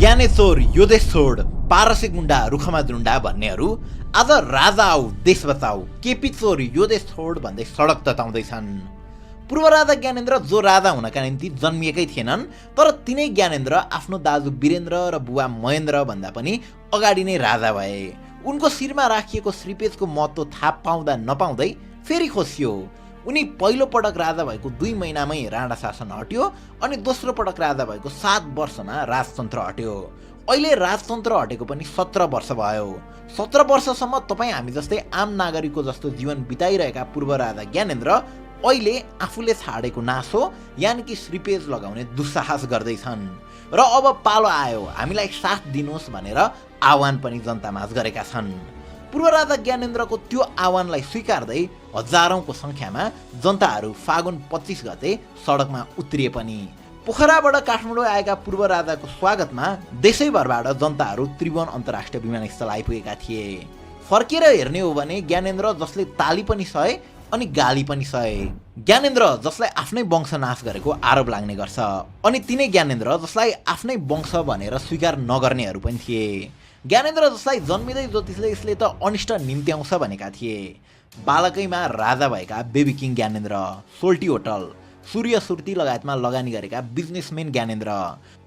ज्ञानेश्वर यो देश छोड पारसे गुण्डा रुखमा जुण्डा भन्नेहरू आज राजा आऊ देश बचाऊ केपी चोर यो देश छोड भन्दै सडक तताउँदैछन्। पूर्व राजा ज्ञानेन्द्र जो राजा हुनका निम्ति जन्मिएकै थिएनन्, तर तिनै ज्ञानेन्द्र आफ्नो दाजु वीरेन्द्र र बुवा महेन्द्र भन्दा पनि अगाडि नै राजा भए। उनको शिरमा राखिएको श्रीपेजको महत्त्व थाहा पाउँदा नपाउँदै फेरि खोसियो। उनी पहिलो पटक राजा भएको 2 महिनामै राणा शासन हट्यो अनि दोस्रो पटक राजा भएको 7 वर्षमा राजतन्त्र हट्यो। अहिले राजतन्त्र हटेको पनि 17 वर्ष भयो। 17 वर्षसम्म तपाईँ हामी जस्तै आम नागरिकको जस्तो जीवन बिताइरहेका पूर्व राजा ज्ञानेन्द्र अहिले आफूले छाडेको नासो यानि कि श्रीपेज लगाउने दुस्साहस गर्दैछन् र अब पालो आयो हामीलाई साथ दिनुहोस् भनेर आह्वान पनि जनतामाझ गरेका छन्। पूर्व राजा ज्ञानेन्द्रको त्यो आह्वानलाई स्वीकार्दै हजारौंको संख्यामा जनताहरू फागुन 25 गते सडकमा उत्रिए पनि। पोखराबाट काठमाडौँ आएका पूर्व राजाको स्वागतमा देशैभरबाट जनताहरू त्रिभुवन अन्तर्राष्ट्रिय विमानस्थल आइपुगेका थिए। फर्केर हेर्ने हो भने ज्ञानेन्द्र जसले ताली पनि सहे अनि गाली पनि सहे। ज्ञानेन्द्र जसलाई आफ्नै वंश नाश गरेको आरोप लाग्ने गर्छ अनि तिनै ज्ञानेन्द्र जसलाई आफ्नै वंश भनेर स्वीकार नगर्नेहरू पनि थिए। ज्ञानेन्द्र जसलाई जन्मिँदै ज्योतिषले यसले त अनिष्ट निम्त्याउँछ भनेका थिए। बालकैमा राजा भएका बेबी किङ ज्ञानेन्द्र, सोल्टी होटल, सूर्य सुर्ती लगायतमा लगानी गरेका बिजनेसम्यान ज्ञानेन्द्र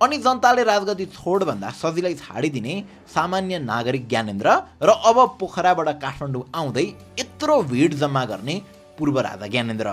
अनि जनताले राजगद्दी छोड भन्दा सजिलै छाडिदिने सामान्य नागरिक ज्ञानेन्द्र र अब पोखराबाट काठमाडौँ आउँदै यत्रो भिड जम्मा गर्ने पूर्व राजा ज्ञानेन्द्र।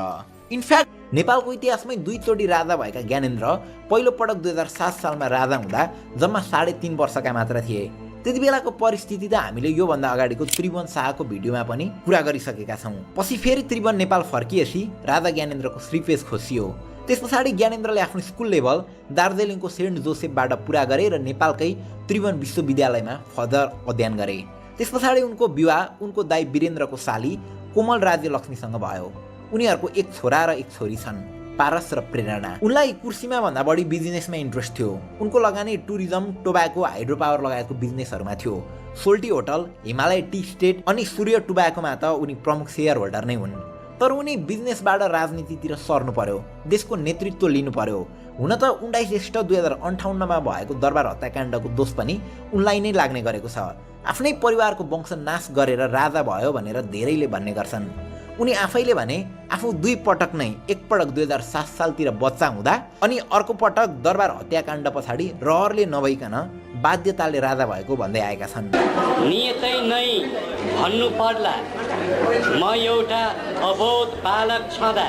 इनफ्याक्ट नेपालको इतिहासमै 2 चोटि राजा भएका ज्ञानेन्द्र पहिलो पटक 2007 सालमा राजा हुँदा जम्मा 3.5 वर्षका मात्र थिए। त्यति बेलाको परिस्थिति त हामीले योभन्दा अगाडिको त्रिभुवन शाहको भिडियोमा पनि कुरा गरिसकेका छौँ। पछि फेरि त्रिभुवन नेपाल फर्किएपछि राजा ज्ञानेन्द्रको श्रीपेज खोसियो। त्यस पछाडि ज्ञानेन्द्रले आफ्नो स्कुल लेभल दार्जिलिङको सेन्ट जोसेफबाट पुरा गरे र नेपालकै त्रिभुवन विश्वविद्यालयमा फर्दर अध्ययन गरे। त्यस पछाडि उनको विवाह उनको दाइ वीरेन्द्रको साली कोमल राज्य लक्ष्मीसँग भयो। उनीहरूको एक छोरा र एक छोरी छन्, पारस र प्रेरणा। उनलाई कुर्सीमा भन्दा बढी बिजनेसमा इन्ट्रेस्ट थियो। उनको लगानी टुरिज्म, टोबाको, हाइड्रो पावर लगायतको बिजनेसहरूमा थियो। सोल्टी होटल, हिमालय टी स्टेट अनि सूर्य टोबाकोमा त उनी प्रमुख सेयर होल्डर नै हुन्। तर उनी बिजनेसबाट राजनीतितिर सर्नु पर्यो, देशको नेतृत्व लिनु पर्यो। हुन त 19 ज्येष्ठ 2058 मा भएको दरबार हत्याकाण्डको दोष पनि उनलाई नै लाग्ने गरेको छ। आफ्नै परिवारको वंश नाश गरेर राजा भयो भनेर धेरैले भन्ने गर्छन्। उनी आफैले भने आफू 2 पटक नै, एक पटक 2007 सालतिर बच्चा हुँदा अनि अर्को पटक दरबार हत्याकाण्ड पछाडि रहरले नभइकन बाध्यताले राजा भएको भन्दै आएका छन्। नियतै नै भन्नु पर्ला म एउटा अबोध बालक छँदा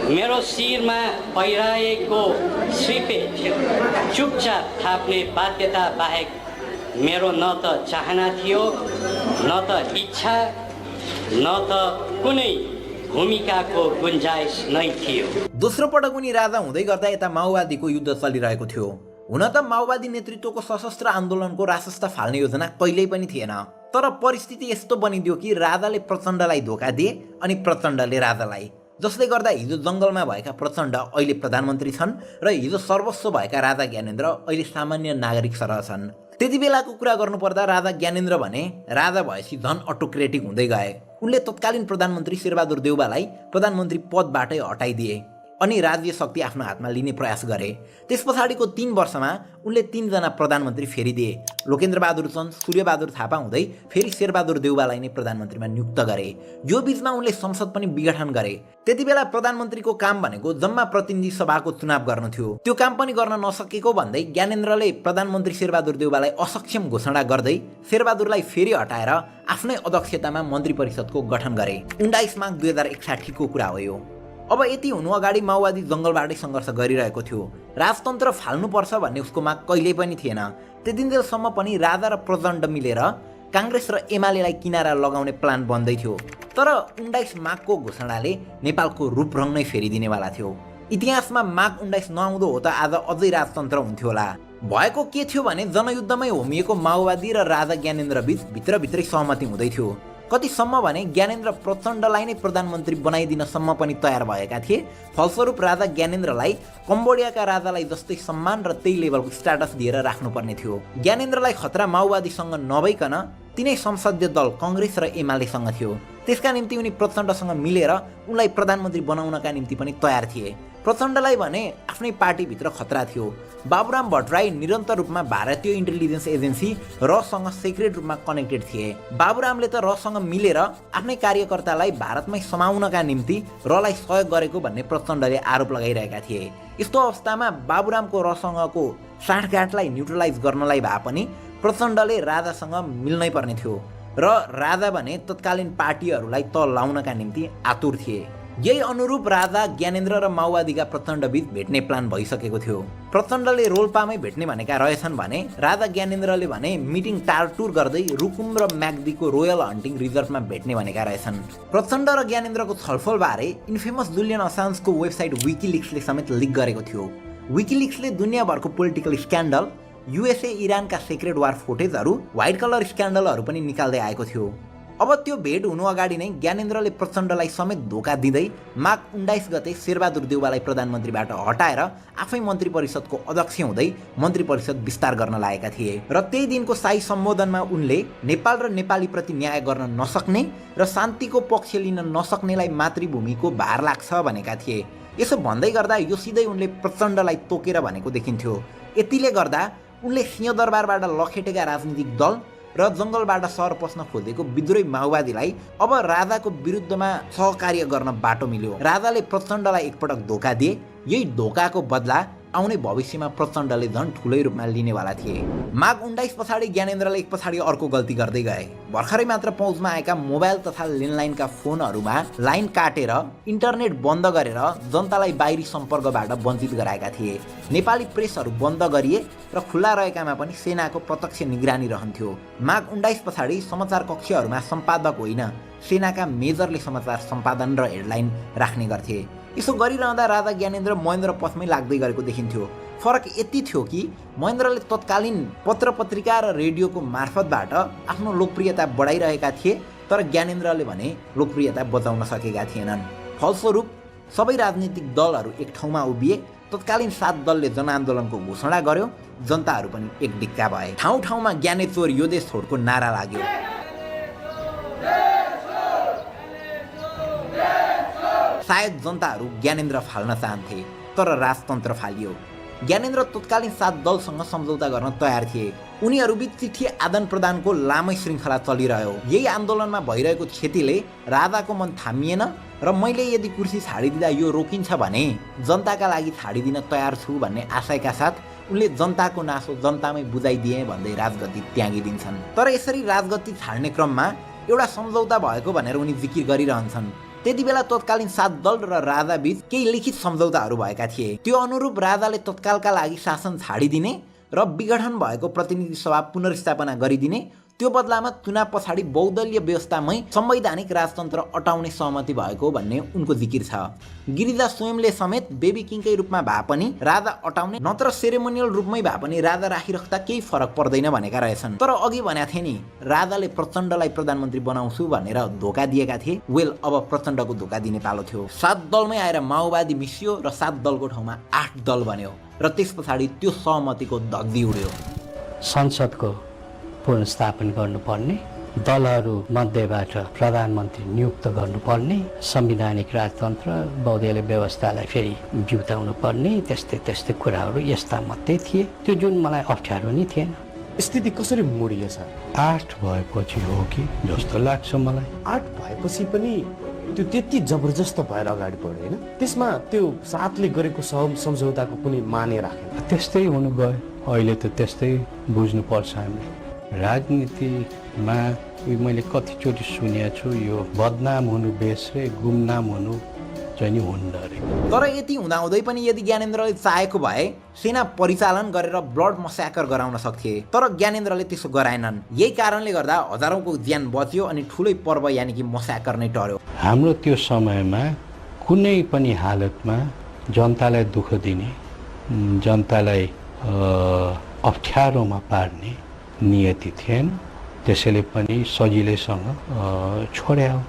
मेरो शिरमा पहिराएको श्रीपेज चुपचाप थाप्ने बाध्यता बाहेक मेरो न त चाहना थियो, न त इच्छा, न त कुनै भूमिकाको गुन्जाइस नै थियो। दोस्रो पटक उनी राजा हुँदै गर्दा यता माओवादीको युद्ध चलिरहेको थियो। हुन त माओवादी नेतृत्वको सशस्त्र आन्दोलनको रासस्ता फाल्ने योजना कहिल्यै पनि थिएन, तर परिस्थिति यस्तो बनिदियो कि राजाले प्रचण्डलाई धोका दिए अनि प्रचण्डले राजालाई, जसले गर्दा हिजो जङ्गलमा भएका प्रचण्ड अहिले प्रधानमन्त्री छन् र हिजो सर्वस्व भएका राजा ज्ञानेन्द्र अहिले सामान्य नागरिक सरह छन्। त्यति बेलाको कुरा गर्नुपर्दा राजा ज्ञानेन्द्र भने राजा भएपछि झन अटोक्रेटिक हुँदै गए। उनले तत्कालीन प्रधानमन्त्री शेरबहादुर देउवालाई प्रधानमन्त्री पदबाटै हटाइदिए अनि राज्य शक्ति आफ्नो हातमा लिने प्रयास गरे। त्यस पछाडिको 3 वर्षमा उनले 3 जना प्रधानमन्त्री फेरि दिए। लोकेन्द्र बहादुर चन्द, सूर्यबहादुर थापा हुँदै फेरि शेरबहादुर देउवालाई नै प्रधानमन्त्रीमा नियुक्त गरे। यो बीचमा उनले संसद पनि विघटन गरे। त्यति बेला प्रधानमन्त्रीको काम भनेको जम्मा प्रतिनिधि सभाको चुनाव गर्नु थियो। त्यो काम पनि गर्न नसकेको भन्दै ज्ञानेन्द्रले प्रधानमन्त्री शेरबहादुर देउवालाई असक्षम घोषणा गर्दै शेरबहादुरलाई फेरि हटाएर आफ्नै अध्यक्षतामा मन्त्री परिषदको गठन गरे। 19 माघ 2061 को कुरा हो यो। अब यति हुनु अगाडि माओवादी जङ्गलबाटै सङ्घर्ष गरिरहेको थियो। राजतन्त्र फाल्नुपर्छ भन्ने उसको माग कहिल्यै पनि थिएन। त्यतिन्जेलसम्म पनि राजा र प्रचण्ड मिलेर काङ्ग्रेस र एमालेलाई किनारा लगाउने प्लान बन्दै थियो। तर 19 माघको घोषणाले नेपालको रूपरङ नै फेरिदिनेवाला थियो। इतिहासमा माघ 19 नआउँदो हो त आज अझै राजतन्त्र हुन्थ्यो होला। भएको के थियो भने जनयुद्धमै होमिएको माओवादी र राजा ज्ञानेन्द्र बीच भित्रभित्रै सहमति हुँदै थियो। कतिसम्म भने ज्ञानेन्द्र प्रचण्डलाई नै प्रधानमन्त्री बनाइदिनसम्म पनि तयार भएका थिए। फलस्वरूप राजा ज्ञानेन्द्रलाई कम्बोडियाका राजालाई जस्तै सम्मान र त्यही लेभलको स्ट्याटस दिएर राख्नुपर्ने थियो। ज्ञानेन्द्रलाई खतरा माओवादीसँग नभइकन तिनै संसदीय दल काङ्ग्रेस र एमालेसँग थियो। त्यसका निम्ति उनी प्रचण्डसँग मिलेर उनलाई प्रधानमन्त्री बनाउनका निम्ति पनि तयार थिए। प्रचण्डलाई भने आफ्नै पार्टीभित्र खतरा थियो। बाबुराम भट्टराई निरन्तर रूपमा भारतीय इन्टेलिजेन्स एजेन्सी रसँग सिक्रेट रूपमा कनेक्टेड थिए। बाबुरामले त रसँग मिलेर आफ्नै कार्यकर्तालाई भारतमै समाउनका निम्ति रलाई सहयोग गरेको भन्ने प्रचण्डले आरोप लगाइरहेका थिए। यस्तो अवस्थामा बाबुरामको रसँगको साँठगाँठलाई न्युट्रलाइज गर्नलाई भए पनि प्रचण्डले राजासँग मिल्नै पर्ने थियो र राजा भने तत्कालीन पार्टीहरूलाई तल लाउनका निम्ति आतुर थिए। यही अनुरूप राजा ज्ञानेन्द्र र माओवादीका प्रचण्डबीच भेट्ने प्लान भइसकेको थियो। प्रचण्डले रोल्पामै भेट्ने भनेका रहेछन् भने राजा ज्ञानेन्द्रले भने मिटिङ टारटुर गर्दै रुकुम र म्याग्दीको रोयल हन्टिङ रिजर्भमा भेट्ने भनेका रहेछन्। प्रचण्ड र ज्ञानेन्द्रको छलफलबारे इन्फेमस जुलियन असान्जको वेबसाइट विकिलिक्सले समेत लिक गरेको थियो। विकिलिक्सले दुनियाँभरको पोलिटिकल स्क्यान्डल, युएसए इरानका सिक्रेट वार फुटेजहरू, व्हाइट कलर स्क्यान्डलहरू पनि निकाल्दै आएको थियो। अब त्यो भेट हुनु अगाडि नै ज्ञानेन्द्रले प्रचण्डलाई समेत धोका दिँदै माघ 19 गते शेरबहादुर देउवालाई प्रधानमन्त्रीबाट हटाएर आफै मन्त्री परिषदको अध्यक्ष हुँदै मन्त्री परिषद विस्तार गर्न लागेका थिए र त्यही दिनको शाही सम्बोधनमा उनले नेपाल र नेपालीप्रति न्याय गर्न नसक्ने र शान्तिको पक्ष लिन नसक्नेलाई मातृभूमिको भार लाग्छ भनेका थिए। यसो भन्दै गर्दा यो सिधै उनले प्रचण्डलाई तोकेर भनेको देखिन्थ्यो। यतिले गर्दा उनले सिंहदरबारबाट लखेटेका राजनीतिक दल र जङ्गलबाट सहर पस्न खोजेको विद्रोही माओवादीलाई अब राजाको विरुद्धमा सहकार्य गर्न बाटो मिल्यो। राजाले प्रचण्डलाई एकपटक धोका दिए। यही धोकाको बदला आउने भविष्यमा प्रचण्डले झन् ठुलै रूपमा लिनेवाला थिए। माघ 19 पछाडि ज्ञानेन्द्रले एक पछाडि अर्को गल्ती गर्दै गए। भर्खरै मात्र पहुँचमा आएका मोबाइल तथा ल्यान्डलाइनका फोनहरूमा लाइन काटेर इन्टरनेट बन्द गरेर जनतालाई बाहिरी सम्पर्कबाट वञ्चित गराएका थिए। नेपाली प्रेसहरू बन्द गरिए र खुल्ला रहेकामा पनि सेनाको प्रत्यक्ष निगरानी रहन्थ्यो। माघ 19 पछाडि समाचार कक्षहरूमा सम्पादक होइन, सेनाका मेजरले समाचार सम्पादन र हेडलाइन राख्ने गर्थे। यसो गरिरहँदा राजा ज्ञानेन्द्र महेन्द्र पथमै लाग्दै गरेको देखिन्थ्यो। फरक यति थियो कि महेन्द्रले तत्कालीन पत्र पत्रिका र रेडियोको मार्फतबाट आफ्नो लोकप्रियता बढाइरहेका थिए, तर ज्ञानेन्द्रले भने लोकप्रियता बचाउन सकेका थिएनन्। फलस्वरूप सबै राजनीतिक दलहरू एक ठाउँमा उभिए। तत्कालीन 7 दलले जनआन्दोलनको घोषणा गर्यो। जनताहरू पनि एक डिक्का भए। ठाउँ ठाउँमा ज्ञाने चोर यो देश छोडको नारा लाग्यो। सायद जनताहरू ज्ञानेन्द्र फाल्न चाहन्थे, तर राजतन्त्र फालियो। ज्ञानेन्द्र तत्कालीन 7 दलसँग सम्झौता गर्न तयार थिए। उनीहरूबीच चिठी आदान प्रदानको लामै श्रृङ्खला चलिरह्यो। यही आन्दोलनमा भइरहेको क्षतिले राजाको मन थामिएन र मैले यदि कुर्सी छाडिदिँदा यो रोकिन्छ भने जनताका लागि छाडिदिन तयार छु भन्ने आशयका साथ उनले जनताको नासो जनतामै बुझाइदिए भन्दै राजगद्दी त्यागिदिन्छन्। तर यसरी राजगद्दी छाड्ने क्रममा एउटा सम्झौता भएको भनेर उनी जिकिर गरिरहन्छन्। त्यति बेला तत्कालीन 7 दल र राजा बीच केही लिखित सम्झौताहरू भएका थिए। त्यो अनुरूप राजाले तत्कालका लागि शासन छाडिदिने र विघटन भएको प्रतिनिधि सभा पुनर्स्थापना गरिदिने, त्यो बदलामा चुनाव पछाडि बहुदलीय व्यवस्थामै संवैधानिक राजतन्त्र अटाउने सहमति भएको भन्ने उनको जिकिर छ। गिरिजा स्वयंले समेत बेबी किङकै रूपमा भए पनि राजा अटाउने नत्र सेरेमोनियल रूपमै भए पनि राजा राखिराख्दा केही फरक पर्दैन भनेका रहेछन्। तर अघि भनेको थिए नि, राजाले प्रचण्डलाई प्रधानमन्त्री बनाउँछु भनेर धोका दिएका थिए। वेल, अब प्रचण्डको धोका दिने पालो थियो। 7 दलमै आएर माओवादी मिसियो र 7 दलको ठाउँमा 8 दल बन्यो र त्यस पछाडि त्यो सहमतिको धग्दी उड्यो। संसदको पुनर्स्थापन गर्नुपर्ने, दलहरू मध्येबाट प्रधानमन्त्री नियुक्त गर्नुपर्ने, संवैधानिक राजतन्त्र बहुदलीय व्यवस्थालाई फेरि बिउताउनु पर्ने, त्यस्तै कुराहरू यस्ता मात्रै थिए। त्यो जुन मलाई अप्ठ्यारो नै थिएन। स्थिति कसरी मोडियो सर? 8 भएपछि हो कि जस्तो लाग्छ मलाई। 8 भएपछि पनि त्यो त्यति जबरजस्त भएर अगाडि बढ्यो होइन? त्यसमा त्यो 7ले गरेको सम्झौताको कुनै माने राखेन। त्यस्तै हुनु गयो। अहिले त त्यस्तै बुझ्नुपर्छ हामीले। राजनीतिमा मैले कतिचोटि सुनेको छु, यो बदनाम हुनु बेस रे गुमनाम हुनु चाहिँ नि हुन्न रे। तर यति हुँदाहुँदै पनि यदि ज्ञानेन्द्रले चाहेको भए सेना परिचालन गरेर ब्लड मस्याकर गराउन सक्थे, तर ज्ञानेन्द्रले त्यसो गराएनन्। यही कारणले गर्दा हजारौंको ज्यान बच्यो अनि ठुलै पर्व यानि कि मस्याकर नै टर्यो। हाम्रो त्यो समयमा कुनै पनि हालतमा जनतालाई दुःख दिने, जनतालाई अप्ठ्यारोमा पार्ने नियति थिएन। त्यसैले पनि सजिलैसँग छोड्यायो।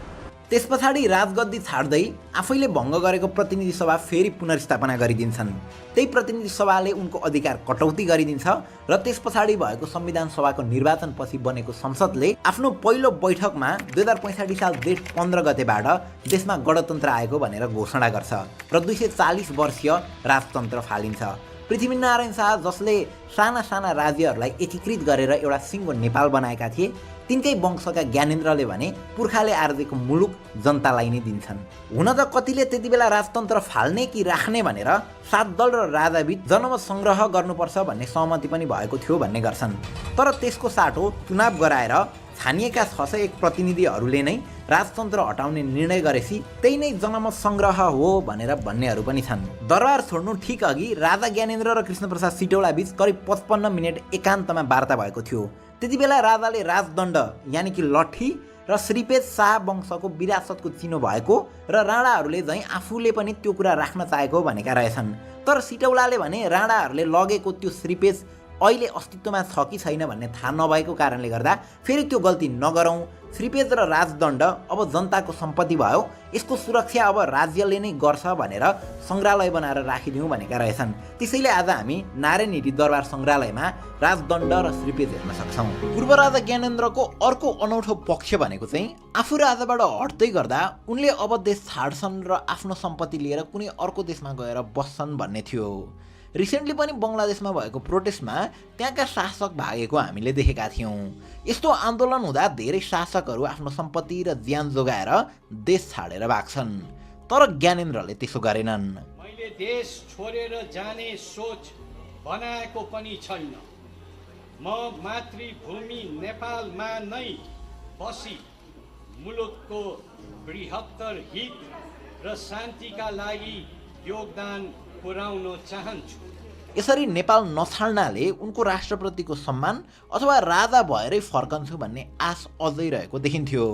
त्यस पछाडि राजगद्दी छाड्दै आफैले भङ्ग गरेको प्रतिनिधि सभा फेरि पुनर्स्थापना गरिदिन्छन्। त्यही प्रतिनिधि सभाले उनको अधिकार कटौती गरिदिन्छ र त्यस पछाडि भएको संविधान सभाको निर्वाचनपछि बनेको संसदले आफ्नो पहिलो बैठकमा 2065 साल जेठ 15 गतेबाट देशमा गणतन्त्र आएको भनेर घोषणा गर्छ र 240 वर्षीय राजतन्त्र फालिन्छ। पृथ्वीनारायण शाह जसले साना साना राज्यहरूलाई एकीकृत गरेर एउटा सिङ्गो नेपाल बनाएका थिए, तिनकै वंशका ज्ञानेन्द्रले भने पुर्खाले आर्जेको मुलुक जनतालाई नै दिन्छन्। हुन त कतिले त्यति बेला राजतन्त्र फाल्ने कि राख्ने भनेर 7 दल र राजाबीच जनमत सङ्ग्रह गर्नुपर्छ भन्ने सहमति पनि भएको थियो भन्ने गर्छन्। तर त्यसको साटो चुनाव गराएर छानिएका 601 प्रतिनिधिहरूले नै राजतन्त्र हटाउने निर्णय गरेपछि त्यही नै जनमत सङ्ग्रह हो भनेर भन्नेहरू पनि छन्। दरबार छोड्नु ठिक अघि राजा ज्ञानेन्द्र र कृष्णप्रसाद सिटौला बीच करिब 55 मिनट एकान्तमा वार्ता भएको थियो। त्यति बेला राजाले राजदण्ड यानि कि लट्ठी र श्रीपेज शाह वंशको विरासतको चिनो भएको र राणाहरूले झैँ आफूले पनि त्यो कुरा राख्न चाहेको भनेका रहेछन्। तर सिटौलाले भने राणाहरूले लगेको त्यो श्रीपेज अहिले अस्तित्वमा छ कि छैन भन्ने थाहा नभएको कारणले गर्दा फेरि त्यो गल्ती नगरौँ, श्रीपेज र राजदण्ड अब जनताको सम्पत्ति भयो, यसको सुरक्षा अब राज्यले नै गर्छ भनेर सङ्ग्रहालय बनाएर राखिदिउँ भनेका रहेछन्। त्यसैले आज हामी नारायण हिटी दरबार सङ्ग्रहालयमा राजदण्ड र श्रीपेज हेर्न सक्छौँ। पूर्व राजा ज्ञानेन्द्रको अर्को अनौठो पक्ष भनेको चाहिँ आफू राजाबाट हट्दै गर्दा उनले अब देश छाड्छन् र आफ्नो सम्पत्ति लिएर कुनै अर्को देशमा गएर बस्छन् भन्ने थियो। रिसेन्टली पनि बङ्गलादेशमा भएको प्रोटेस्टमा त्यहाँका शासक भागेको हामीले देखेका थियौँ। यस्तो आन्दोलन हुँदा धेरै शासकहरू आफ्नो सम्पत्ति र ज्यान जोगाएर देश छाडेर भाग्छन्। तर ज्ञानेन्द्रले त्यसो गरेनन्। मैले देश छोडेर जाने सोच बनाएको पनि छैन। म मातृभूमि नेपालमा नै बसी मुलुकको बृहत्तर हित र शान्तिका लागि योगदान पुर्याउन चाहन्छु। यसरी नेपाल नछाड्नाले उनको राष्ट्रप्रतिको सम्मान अथवा राजा भएरै फर्कन्छु भन्ने आश अझै रहेको देखिन्थ्यो।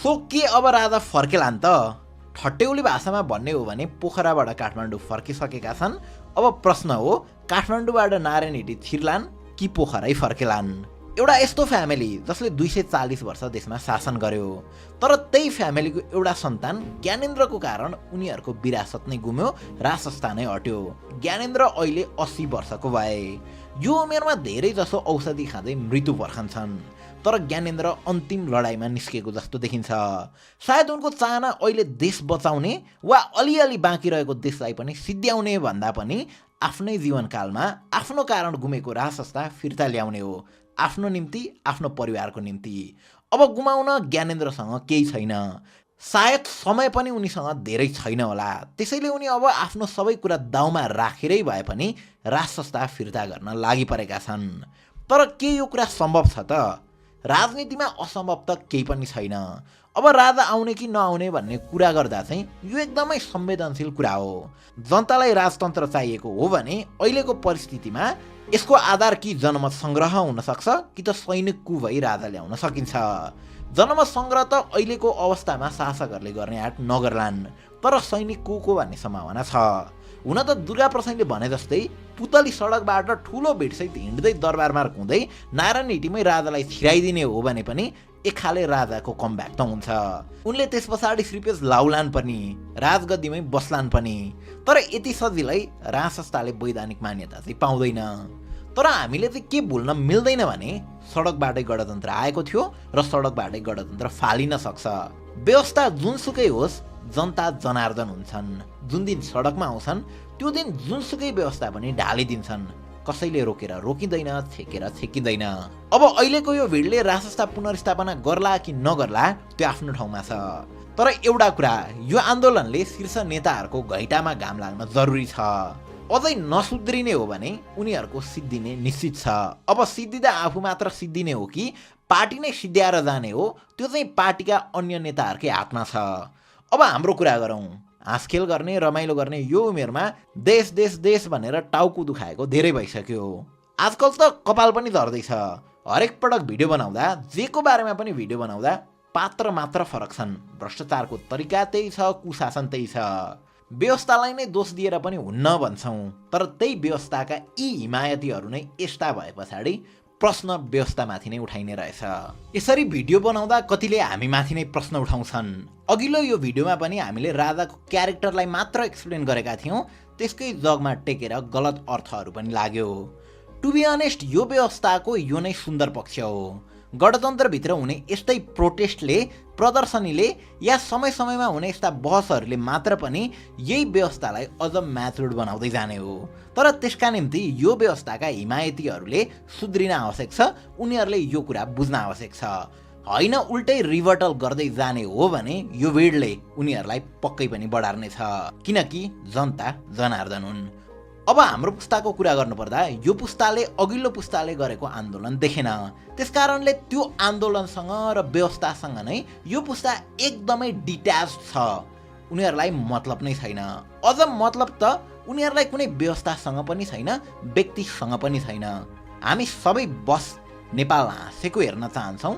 सो के अब राजा फर्केलान् त? ठट्यौली भाषामा भन्ने हो भने पोखराबाट काठमाडौँ फर्किसकेका छन्। अब प्रश्न हो काठमाडौँबाट नारायण हिटी छिर्लान् कि पोखरै फर्केलान्? एउटा यस्तो फ्यामिली जसले 240 वर्ष देशमा शासन गर्यो, तर त्यही फ्यामिलीको एउटा सन्तान ज्ञानेन्द्रको कारण उनीहरूको विरासत नै गुम्यो, राजस्थान नै हट्यो। ज्ञानेन्द्र अहिले 80 वर्षको भए। यो उमेरमा धेरै जसो औषधि खाँदै मृत्यु पर्खन्छन्। तर ज्ञानेन्द्र अन्तिम लडाइँमा निस्केको जस्तो देखिन्छ। सायद उनको चाहना अहिले देश बचाउने वा अलिअलि बाँकी रहेको देशलाई पनि सिद्ध्याउने भन्दा पनि आफ्नै जीवनकालमा आफ्नो कारण गुमेको राजसत्ता फिर्ता ल्याउने हो, आफ्नो निम्ति, आफ्नो परिवारको निम्ति। अब गुमाउन ज्ञानेन्द्रसँग केही छैन। सायद समय पनि उनीसँग धेरै छैन होला। त्यसैले उनी अब आफ्नो सबै कुरा दाउमा राखेरै भए पनि राजसत्ता फिर्ता गर्न लागि परेका छन्। तर के यो कुरा सम्भव छ त? राजनीतिमा असम्भव त केही पनि छैन। अब राजा आउने कि नआउने भन्ने कुरा गर्दा चाहिँ यो एकदमै संवेदनशील कुरा हो। जनतालाई राजतन्त्र चाहिएको हो भने अहिलेको परिस्थितिमा यसको आधार कि जनमत सङ्ग्रह हुनसक्छ कि त सैनिक कु भई राजा ल्याउन सकिन्छ। जनमत सङ्ग्रह त अहिलेको अवस्थामा शासकहरूले गर्ने आँट नगर्लान्, तर सैनिक कुको भन्ने सम्भावना छ। हुन त दुर्गा प्रसाईले भने जस्तै पुतली सडकबाट ठुलो भिडसहित हिँड्दै दरबारमा घुम्दै नारायण हिटीमै राजालाई छिराइदिने हो भने पनि एक खाले राजाको कमब्याक त हुन्छ। उनले त्यस पछाडि श्रीपेज लाउलान् पनि, राजगद्दीमै बस्लान् पनि। तर यति सजिलै राजसंस्थाले वैधानिक मान्यता चाहिँ पाउँदैन। तर हामीले चाहिँ के भुल्न मिल्दैन भने सडकबाटै गणतन्त्र आएको थियो र सडकबाटै गणतन्त्र फालिन सक्छ। व्यवस्था जुनसुकै होस्, जनता जनार्दन हुन्छन्। जुन दिन सडकमा आउँछन् त्यो दिन जुनसुकै व्यवस्था पनि ढालिदिन्छन्। कसैले रोकेर रोकिँदैन, छेकेर छेकिँदैन। अब अहिलेको यो भिडले राजसंस्था पुनर्स्थापना गर्ला कि नगर्ला त्यो आफ्नो ठाउँमा छ। तर एउटा कुरा, यो आन्दोलनले शीर्ष नेताहरूको घैँटामा घाम लाग्न जरुरी छ। अझै नसुध्रिने हो भने उनीहरूको सिद्धिने निश्चित छ। अब सिद्धिँदा आफू मात्र सिद्धिने हो कि पार्टी नै सिद्ध्याएर जाने हो, त्यो चाहिँ पार्टीका अन्य नेताहरूकै हातमा छ। अब हाम्रो कुरा गरौँ। हाँसखेल गर्ने, रमाइलो गर्ने यो उमेरमा देश देश देश भनेर टाउको दुखाएको धेरै भइसक्यो। आजकल त कपाल पनि झर्दैछ। हरेक पटक भिडियो बनाउँदा, जेको बारेमा पनि भिडियो बनाउँदा पात्र मात्र फरक छन्। भ्रष्टाचारको तरिका त्यही छ, कुशासन त्यही छ। व्यवस्थालाई नै दोष दिएर पनि हुन्न भन्छौँ, तर त्यही व्यवस्थाका यी हिमायतीहरू नै यस्ता भए पछाडि प्रश्न व्यवस्थामाथि नै उठाइने रहेछ। यसरी भिडियो बनाउँदा कतिले हामीमाथि नै प्रश्न उठाउँछन्। अघिल्लो यो भिडियोमा पनि हामीले राधाको क्यारेक्टरलाई मात्र एक्सप्लेन गरेका थियौँ, त्यसकै जगमा टेकेर गलत अर्थहरू पनि लाग्यो। टु बी अनेस्ट यो व्यवस्थाको यो नै सुन्दर पक्ष हो। गणतन्त्रभित्र हुने यस्तै प्रोटेस्टले, प्रदर्शनीले या समय समयमा हुने यस्ता बहसहरूले मात्र पनि यही व्यवस्थालाई अझ म्याचुर्ड बनाउँदै जाने हो। तर त्यसका निम्ति यो व्यवस्थाका हिमायतीहरूले सुध्रिन आवश्यक छ, उनीहरूले यो कुरा बुझ्न आवश्यक छ। होइन उल्टै रिभर्टल गर्दै जाने हो भने यो भिडले उनीहरूलाई पक्कै पनि बढार्नेछ, किनकि जनता जनार्दन हुन्। अब हाम्रो पुस्ताको कुरा गर्नुपर्दा यो पुस्ताले अघिल्लो पुस्ताले गरेको आन्दोलन देखेन, त्यसकारणले त्यो आन्दोलनसँग र व्यवस्थासँग नै यो पुस्ता एकदमै डिट्याच छ। उनीहरूलाई मतलब नै छैन। अझ मतलब त उनीहरूलाई कुनै व्यवस्थासँग पनि छैन, व्यक्तिसँग पनि छैन। हामी सबै बस नेपाल हाँसेको हेर्न चाहन्छौँ,